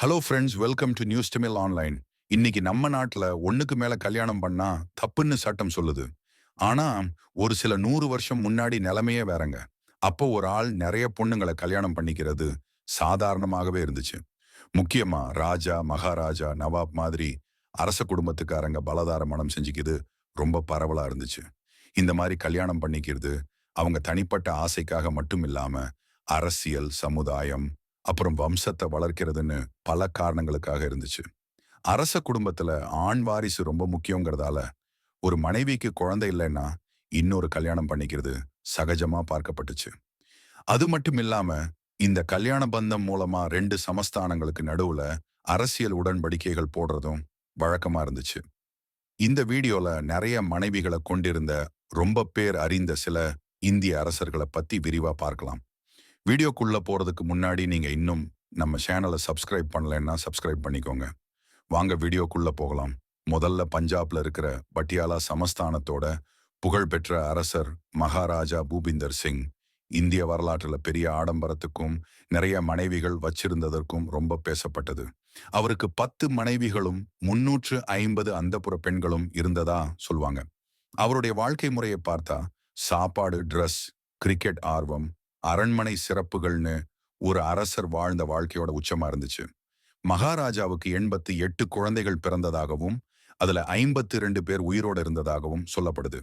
Hello friends, welcome to news Tamil online. இன்னைக்கு நம்ம நாட்டுல ஒண்ணுக்கு மேல கல்யாணம் பண்ணா தப்புன்னு சட்டம் சொல்லுது. ஆனா ஒரு சில 100 வருஷம் முன்னாடி நிலைமையே வேறங்க. அப்போ ஒரு ஆள் நிறைய பொண்ணுங்களை கல்யாணம் பண்ணிக்கிறது சாதாரணமாகவே இருந்துச்சு. முக்கியமா ராஜா, மகாராஜா, நவாப் மாதிரி அரச குடும்பத்துக்காரங்க பலதார மணம் செஞ்சுக்கிது ரொம்ப பரவலா இருந்துச்சு. இந்த மாதிரி கல்யாணம் பண்ணிக்கிறது அவங்க தனிப்பட்ட ஆசைக்காக மட்டும் இல்லாம அரசியல், சமுதாயம், அப்புறம் வம்சத்தை வளர்க்கிறதுன்னு பல காரணங்களுக்காக இருந்துச்சு. அரச குடும்பத்துல ஆண் வாரிசு ரொம்ப முக்கியங்கிறதால ஒரு மனைவிக்கு குழந்தை இல்லைன்னா இன்னொரு கல்யாணம் பண்ணிக்கிறது சகஜமா பார்க்கப்பட்டுச்சு. அது மட்டும் இல்லாம இந்த கல்யாண பந்தம் மூலமா ரெண்டு சமஸ்தானங்களுக்கு நடுவுல அரசியல் உடன்படிக்கைகள் போடுறதும் வழக்கமா இருந்துச்சு. இந்த வீடியோல நிறைய மனைவிகளை கொண்டிருந்த ரொம்ப பேர் அறிந்த சில இந்திய அரசர்களை பத்தி விரிவா பார்க்கலாம். வீடியோக்குள்ள போறதுக்கு முன்னாடி நீங்க இன்னும் நம்ம சேனலை சப்ஸ்கிரைப் பண்ணலைன்னா சப்ஸ்கிரைப் பண்ணிக்கோங்க. வாங்க வீடியோக்குள்ள போகலாம். முதல்ல பஞ்சாப்ல இருக்கிற பட்டியாலா சமஸ்தானத்தோட புகழ்பெற்ற அரசர் மகாராஜா பூபிந்தர் சிங். இந்திய வரலாற்றுல பெரிய ஆடம்பரத்துக்கும் நிறைய மனைவிகள் வச்சிருந்ததற்கும் ரொம்ப பேசப்பட்டது. அவருக்கு 10 மனைவிகளும் 350 அந்தப்புற பெண்களும் இருந்ததா சொல்லுவாங்க. அவருடைய வாழ்க்கை முறையை பார்த்தா சாப்பாடு, ட்ரெஸ், கிரிக்கெட் ஆர்வம், அரண்மனை சிறப்புகள்னு ஒரு அரசர் வாழ்ந்த வாழ்க்கையோட உச்சமா இருந்துச்சு. மகாராஜாவுக்கு 88 குழந்தைகள் பிறந்ததாகவும் அதுல 52 பேர் உயிரோட இருந்ததாகவும் சொல்லப்படுது.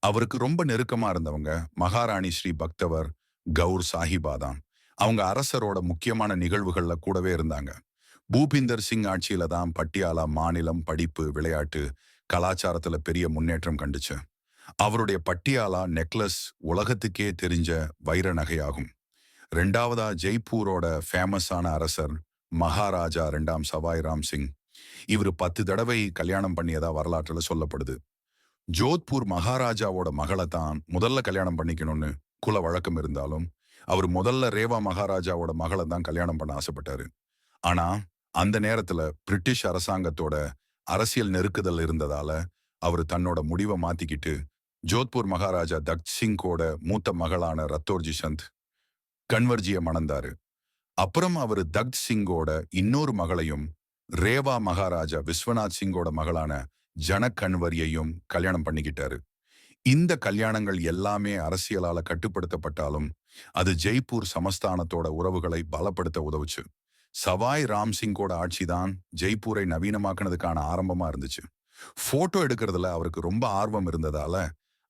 அவருக்கு ரொம்ப நெருக்கமா இருந்தவங்க மகாராணி ஸ்ரீ பக்தவர் கௌர் சாஹிபா தான். அவங்க அரசரோட முக்கியமான நிகழ்வுகள்ல கூடவே இருந்தாங்க. பூபிந்தர் சிங் ஆட்சியில தான் பட்டியாலா மாநிலம் படிப்பு, விளையாட்டு, கலாச்சாரத்துல பெரிய முன்னேற்றம் கண்டுச்சு. அவருடைய பட்டியாலா நெக்லஸ் உலகத்துக்கே தெரிஞ்ச வைர நகையாகும். ரெண்டாவதா ஜெய்ப்பூரோட ஃபேமஸான அரசர் மகாராஜா இரண்டாம் சவாய் ராம் சிங். இவர் 10 தடவை கல்யாணம் பண்ணியதா வரலாற்றுல சொல்லப்படுது. ஜோத்பூர் மகாராஜாவோட மகளை தான் முதல்ல கல்யாணம் பண்ணிக்கணும்னு குல வழக்கம் இருந்தாலும் அவர் முதல்ல ரேவா மகாராஜாவோட மகளை தான் கல்யாணம் பண்ண ஆசைப்பட்டாரு. ஆனா அந்த நேரத்துல பிரிட்டிஷ் அரசாங்கத்தோட அரசியல் நெருக்குதல் இருந்ததால அவர் தன்னோட முடிவை மாத்திக்கிட்டு ஜோத்பூர் மகாராஜா தக்த் சிங்கோட மூத்த மகளான ரத்தோர்ஜி சந்த் கன்வர்ஜிய மணந்தாரு. அப்புறம் அவர் தக்த் சிங்கோட இன்னொரு மகளையும் ரேவா மகாராஜா விஸ்வநாத் சிங்கோட மகளான ஜனக் கன்வரியையும் கல்யாணம் பண்ணிக்கிட்டாரு. இந்த கல்யாணங்கள் எல்லாமே அரசியலால கட்டுப்படுத்தப்பட்டாலும் அது ஜெய்ப்பூர் சமஸ்தானத்தோட உறவுகளை பலப்படுத்த உதவுச்சு. சவாய் ராம் சிங்கோட ஆட்சி தான் ஜெய்ப்பூரை நவீனமாக்குனதுக்கான ஆரம்பமா இருந்துச்சு. போட்டோ எடுக்கிறதுல அவருக்கு ரொம்ப ஆர்வம் இருந்ததால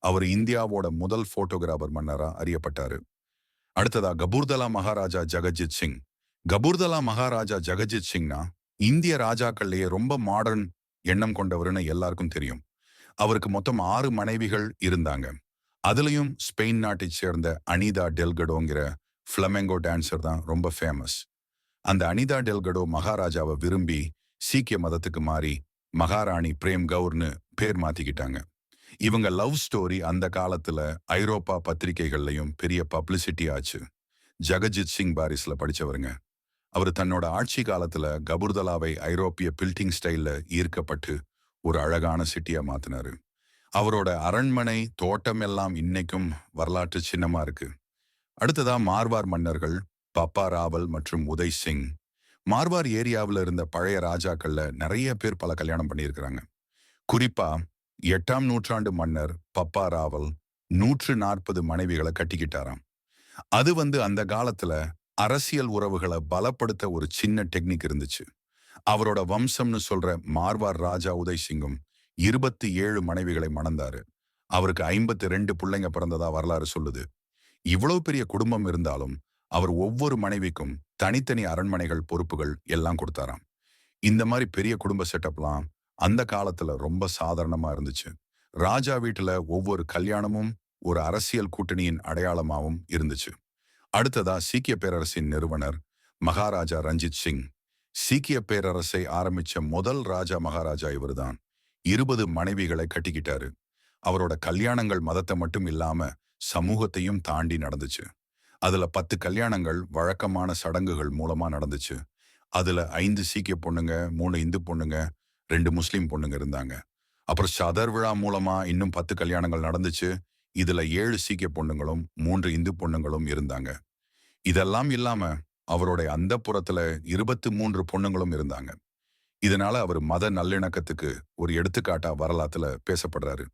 அவர் இந்தியாவோட முதல் போட்டோகிராபர் மன்னரா அறியப்பட்டாரு. அடுத்ததா கபூர்தலா மகாராஜா ஜகஜித் சிங். கபூர்தலா மகாராஜா ஜகஜித் சிங்னா இந்திய ராஜாக்கள்லயே ரொம்ப மாடர்ன் எண்ணம் கொண்டவர்னு எல்லாருக்கும் தெரியும். அவருக்கு மொத்தம் 6 மனைவிகள் இருந்தாங்க. அதுலயும் ஸ்பெயின் நாட்டை சேர்ந்த அனிதா டெல்கடோங்கிற ஃபிளமெங்கோ டான்சர் தான் ரொம்ப ஃபேமஸ். அந்த அனிதா டெல்கடோ மகாராஜாவை விரும்பி சீக்கிய மதத்துக்கு மாறி மகாராணி பிரேம் கவுர்னு பேர் மாத்திக்கிட்டாங்க. இவங்க லவ் ஸ்டோரி அந்த காலத்துல ஐரோப்பா பத்திரிகைகள்லயும் பெரிய பப்ளிசிட்டி ஆச்சு. ஜகஜித் சிங் பாரிஸ்ல படிச்சவருங்க. அவர் தன்னோட ஆட்சி காலத்துல கபூர்தலாவை ஐரோப்பிய பில்டிங் ஸ்டைல்ல ஈர்க்கப்பட்டு ஒரு அழகான சிட்டியா மாத்தினாரு. அவரோட அரண்மனை, தோட்டம் எல்லாம் இன்னைக்கும் வரலாற்று சின்னமா இருக்கு. அடுத்ததா மார்வார் மன்னர்கள் பப்பா ராவல் மற்றும் உதய் சிங். மார்வார் ஏரியாவில் இருந்த பழைய ராஜாக்கள்ல நிறைய பேர் பல கல்யாணம் பண்ணியிருக்கிறாங்க. குறிப்பா 8ஆம் நூற்றாண்டு மன்னர் பப்பா ராவல் 140 மனைவிகளை கட்டிக்கிட்டாராம். அது அந்த காலத்துல அரசியல் உறவுகளை பலப்படுத்த ஒரு சின்ன டெக்னிக் இருந்துச்சு. அவரோட வம்சம்னு சொல்ற மார்வார் ராஜா உதய் சிங்கும் 27 மனைவிகளை மணந்தாரு. அவருக்கு 52 பிள்ளைங்க பிறந்ததா வரலாறு சொல்லுது. இவ்வளவு பெரிய குடும்பம் இருந்தாலும் அவர் ஒவ்வொரு மனைவிக்கும் தனித்தனி அரண்மனைகள், பொறுப்புகள் எல்லாம் கொடுத்தாராம். இந்த மாதிரி பெரிய குடும்ப செட்டப்லாம் அந்த காலத்துல ரொம்ப சாதாரணமா இருந்துச்சு. ராஜா வீட்டுல ஒவ்வொரு கல்யாணமும் ஒரு அரசியல் கூட்டணியின் அடையாளமாவும் இருந்துச்சு. அடுத்ததா சீக்கிய பேரரசின் நிறுவனர் மகாராஜா ரஞ்சித் சிங். சீக்கிய பேரரசை ஆரம்பிச்ச முதல் ராஜா மகாராஜா இவர்தான். 20 மனைவிகளை கட்டிக்கிட்டாரு. அவரோட கல்யாணங்கள் மதத்தை மட்டும் இல்லாம சமூகத்தையும் தாண்டி நடந்துச்சு. அதுல 10 கல்யாணங்கள் வழக்கமான சடங்குகள் மூலமா நடந்துச்சு. அதுல 5 சீக்கிய பொண்ணுங்க, 3 இந்து பொண்ணுங்க, 2 முஸ்லிம் பொண்ணுங்க இருந்தாங்க. அப்புறம் சதர் விழா மூலமா இன்னும் 10 கல்யாணங்கள் நடந்துச்சு. இதுல 7 சீக்கிய பொண்ணுங்களும் 3 இந்து பொண்ணுங்களும் இருந்தாங்க. இதெல்லாம் இல்லாம அவருடைய அந்தப்புறத்துல 23 பொண்ணுங்களும் இருந்தாங்க. இதனால அவர் மத நல்லிணக்கத்துக்கு ஒரு எடுத்துக்காட்டா வரலாற்றுல பேசப்படுறாரு.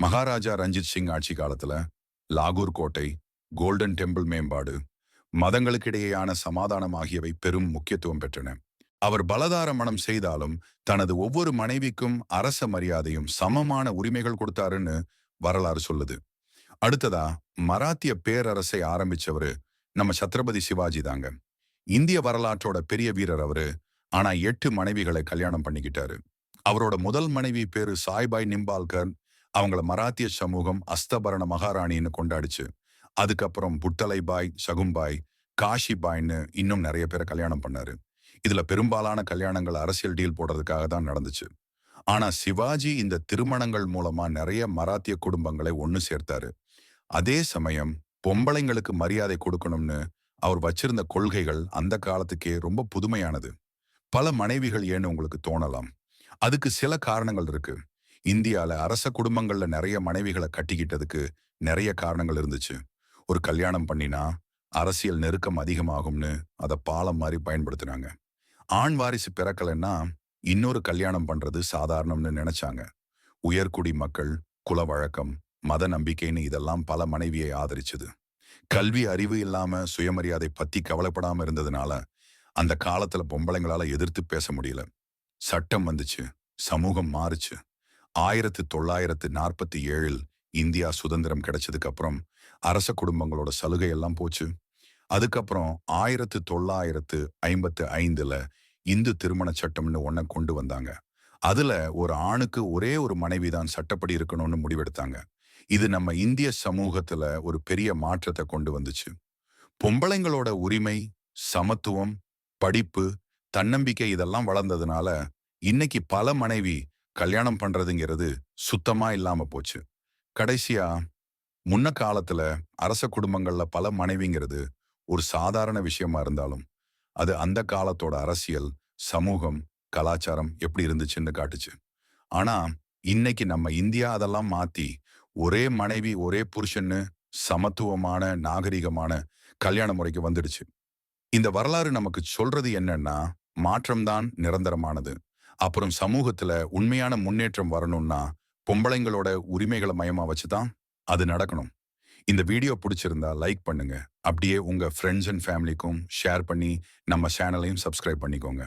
மகாராஜா ரஞ்சித் சிங் ஆட்சி காலத்துல லாகூர் கோட்டை, கோல்டன் டெம்பிள் மேம்பாடு, மதங்களுக்கிடையேயான சமாதானம் ஆகியவை பெரும் முக்கியத்துவம் பெற்றன. அவர் பலதார மணம் செய்தாலும் தனது ஒவ்வொரு மனைவிக்கும் அரச மரியாதையும் சமமான உரிமைகள் கொடுத்தாருன்னு வரலாறு சொல்லுது. அடுத்ததா மராத்திய பேரரசை ஆரம்பிச்சவரு நம்ம சத்ரபதி சிவாஜி தாங்க. இந்திய வரலாற்றோட பெரிய வீரர் அவரு. ஆனா 8 மனைவிகளை கல்யாணம் பண்ணிக்கிட்டாரு. அவரோட முதல் மனைவி பேரு சாய்பாய் நிம்பால்கர். அவங்கள மராத்திய சமூகம் அஸ்தபரண மகாராணின்னு கொண்டாடிச்சு. அதுக்கப்புறம் புட்டலைபாய், சகும்பாய், காஷிபாய்ன்னு இன்னும் நிறைய பேரை கல்யாணம் பண்ணாரு. இதுல பெரும்பாலான கல்யாணங்கள் அரசியல் டீல் போடுறதுக்காக தான் நடந்துச்சு. ஆனா சிவாஜி இந்த திருமணங்கள் மூலமா நிறைய மராத்திய குடும்பங்களை ஒன்னு சேர்த்தாரு. அதே சமயம் பொம்பளைங்களுக்கு மரியாதை கொடுக்கணும்னு அவர் வச்சிருந்த கொள்கைகள் அந்த காலத்துக்கே ரொம்ப புதுமையானது. பல மனைவிகள் ஏன்னு உங்களுக்கு தோணலாம். அதுக்கு சில காரணங்கள் இருக்கு. இந்தியால அரச குடும்பங்கள்ல நிறைய மனைவிகளை கட்டிக்கிட்டதுக்கு நிறைய காரணங்கள் இருந்துச்சு. ஒரு கல்யாணம் பண்ணினா அரசியல் நெருக்கம் அதிகமாகும்னு அதை பாலம் மாதிரி பயன்படுத்தினாங்க. ஆண் வாரிசு பிறக்கலைன்னா இன்னொரு கல்யாணம் பண்றது சாதாரணம்னு நினைச்சாங்க. உயர்குடி மக்கள், குல வழக்கம், மத நம்பிக்கைன்னு இதெல்லாம் பல மனைவியை ஆதரிச்சது. கல்வி அறிவு இல்லாம சுயமரியாதை பத்தி கவலைப்படாம இருந்ததுனால அந்த காலத்துல பொம்பளைங்களால எதிர்த்து பேச முடியல. சட்டம் வந்துச்சு, சமூகம் மாறுச்சு. 1947 இந்தியா சுதந்திரம் கிடைச்சதுக்கு அப்புறம் அரச குடும்பங்களோட சலுகை எல்லாம் போச்சு. அதுக்கப்புறம் 1955 இந்து திருமண சட்டம்னு ஒன்ன கொண்டு வந்தாங்க. அதுல ஒரு ஆணுக்கு ஒரே ஒரு மனைவி தான் சட்டப்படி இருக்கணும்னு முடிவெடுத்தாங்க. இது நம்ம இந்திய சமூகத்துல ஒரு பெரிய மாற்றத்தை கொண்டு வந்துச்சு. பொம்பளைங்களோட உரிமை, சமத்துவம், படிப்பு, தன்னம்பிக்கை இதெல்லாம் வளர்ந்ததுனால இன்னைக்கு பல மனைவி கல்யாணம் பண்றதுங்கிறது சுத்தமா இல்லாம போச்சு. கடைசியா முன்ன காலத்துல அரச குடும்பங்கள்ல பல மனைவிங்கிறது ஒரு சாதாரண விஷயமா இருந்தாலும் அது அந்த காலத்தோட அரசியல், சமூகம், கலாச்சாரம் எப்படி இருந்துச்சுன்னு காட்டுச்சு. ஆனா இன்னைக்கு நம்ம இந்தியா அதெல்லாம் மாத்தி ஒரே மனைவி ஒரே புருஷன்னு சமத்துவமான நாகரிகமான கல்யாண முறைக்கு வந்துடுச்சு. இந்த வரலாறு நமக்கு சொல்றது என்னன்னா, மாற்றம்தான் நிரந்தரமானது. அப்புறம் சமூகத்துல உண்மையான முன்னேற்றம் வரணும்னா பொம்பளைங்களோட உரிமைகளை மையமா வச்சுதான் அது நடக்கணும். இந்த வீடியோ பிடிச்சிருந்தா லைக் பண்ணுங்க. அப்படியே உங்க ஃப்ரெண்ட்ஸ் அண்ட் ஃபேமிலிக்கும் ஷேர் பண்ணி நம்ம சேனலையும் சப்ஸ்கிரைப் பண்ணிக்கோங்க.